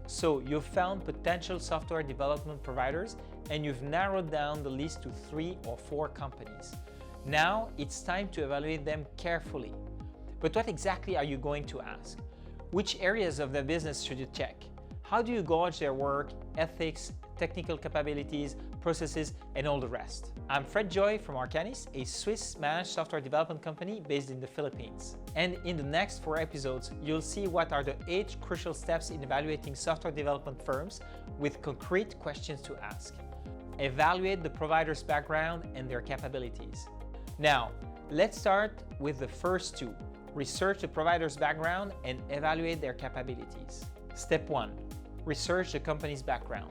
So you've found potential software development providers and you've narrowed down the list to 3 or 4 companies. Now it's time to evaluate them carefully. But what exactly are you going to ask? Which areas of their business should you check? How do you gauge their work, ethics, technical capabilities, processes, and all the rest? I'm Fred Joy from Arcanis, a Swiss managed software development company based in the Philippines. And in the next 4 episodes, you'll see what are the 8 crucial steps in evaluating software development firms with concrete questions to ask. Evaluate the provider's background and their capabilities. Now, let's start with the first 2. Research the provider's background and evaluate their capabilities. Step 1. Research the company's background.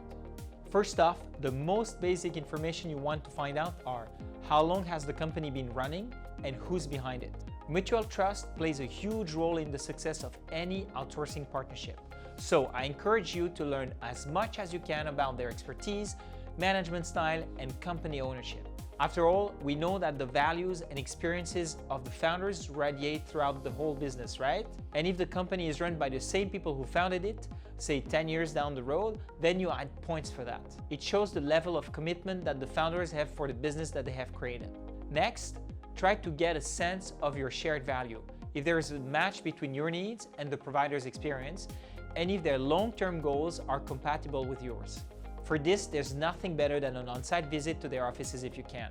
First off, the most basic information you want to find out are how long has the company been running and who's behind it. Mutual trust plays a huge role in the success of any outsourcing partnership. So I encourage you to learn as much as you can about their expertise, management style, and company ownership. After all, we know that the values and experiences of the founders radiate throughout the whole business, right? And if the company is run by the same people who founded it, say 10 years down the road, then you add points for that. It shows the level of commitment that the founders have for the business that they have created. Next, try to get a sense of your shared value, if there is a match between your needs and the provider's experience, and if their long-term goals are compatible with yours. For this, there's nothing better than an on-site visit to their offices if you can.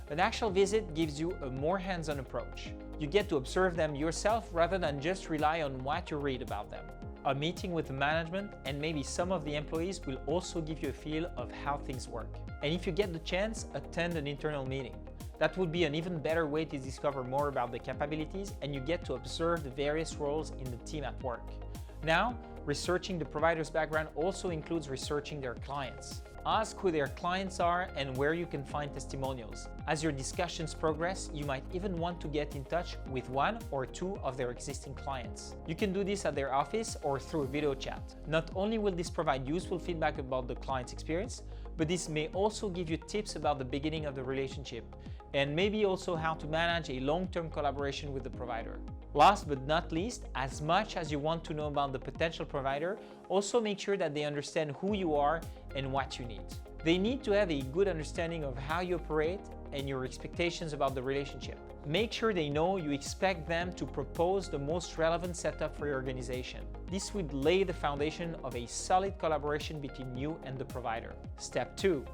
An actual visit gives you a more hands-on approach. You get to observe them yourself rather than just rely on what you read about them. A meeting with the management and maybe some of the employees will also give you a feel of how things work. And if you get the chance, attend an internal meeting. That would be an even better way to discover more about the capabilities, and you get to observe the various roles in the team at work. Now, researching the provider's background also includes researching their clients. Ask who their clients are and where you can find testimonials. As your discussions progress, you might even want to get in touch with 1 or 2 of their existing clients. You can do this at their office or through a video chat. Not only will this provide useful feedback about the client's experience, but this may also give you tips about the beginning of the relationship and maybe also how to manage a long-term collaboration with the provider. Last but not least, as much as you want to know about the potential provider, also make sure that they understand who you are and what you need. They need to have a good understanding of how you operate and your expectations about the relationship. Make sure they know you expect them to propose the most relevant setup for your organization. This would lay the foundation of a solid collaboration between you and the provider. Step 2.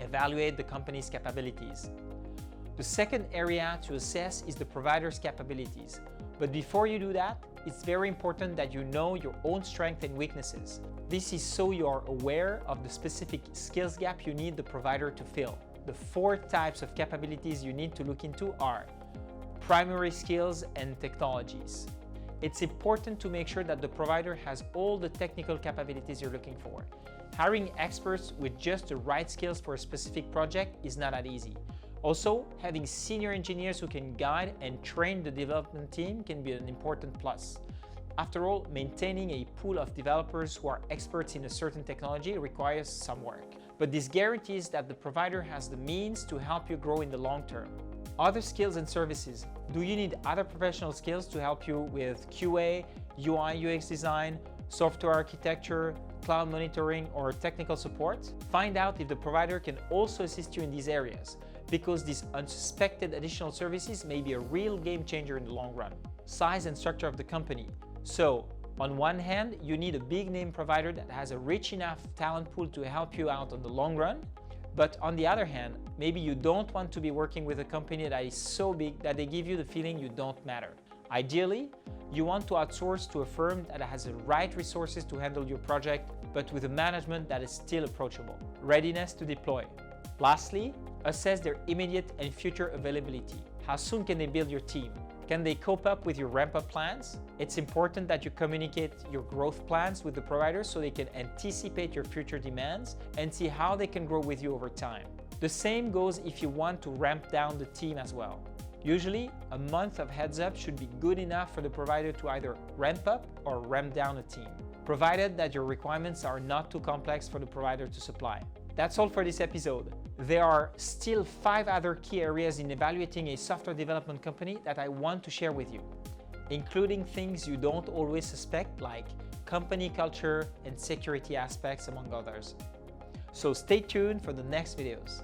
Evaluate the company's capabilities. The second area to assess is the provider's capabilities. But before you do that, it's very important that you know your own strengths and weaknesses. This is so you are aware of the specific skills gap you need the provider to fill. The 4 types of capabilities you need to look into are primary skills and technologies. It's important to make sure that the provider has all the technical capabilities you're looking for. Hiring experts with just the right skills for a specific project is not that easy. Also, having senior engineers who can guide and train the development team can be an important plus. After all, maintaining a pool of developers who are experts in a certain technology requires some work. But this guarantees that the provider has the means to help you grow in the long term. Other skills and services. Do you need other professional skills to help you with QA, UI, UX design, software architecture, cloud monitoring, or technical support? Find out if the provider can also assist you in these areas, because these unsuspected additional services may be a real game changer in the long run. Size and structure of the company. So, on one hand, you need a big name provider that has a rich enough talent pool to help you out on the long run. But on the other hand, maybe you don't want to be working with a company that is so big that they give you the feeling you don't matter. Ideally, you want to outsource to a firm that has the right resources to handle your project, but with a management that is still approachable. Readiness to deploy. Lastly, assess their immediate and future availability. How soon can they build your team? Can they cope up with your ramp-up plans? It's important that you communicate your growth plans with the provider so they can anticipate your future demands and see how they can grow with you over time. The same goes if you want to ramp down the team as well. Usually, a month of heads up should be good enough for the provider to either ramp up or ramp down a team, provided that your requirements are not too complex for the provider to supply. That's all for this episode. There are still 5 other key areas in evaluating a software development company that I want to share with you, including things you don't always suspect, like company culture, and security aspects, among others. So stay tuned for the next videos.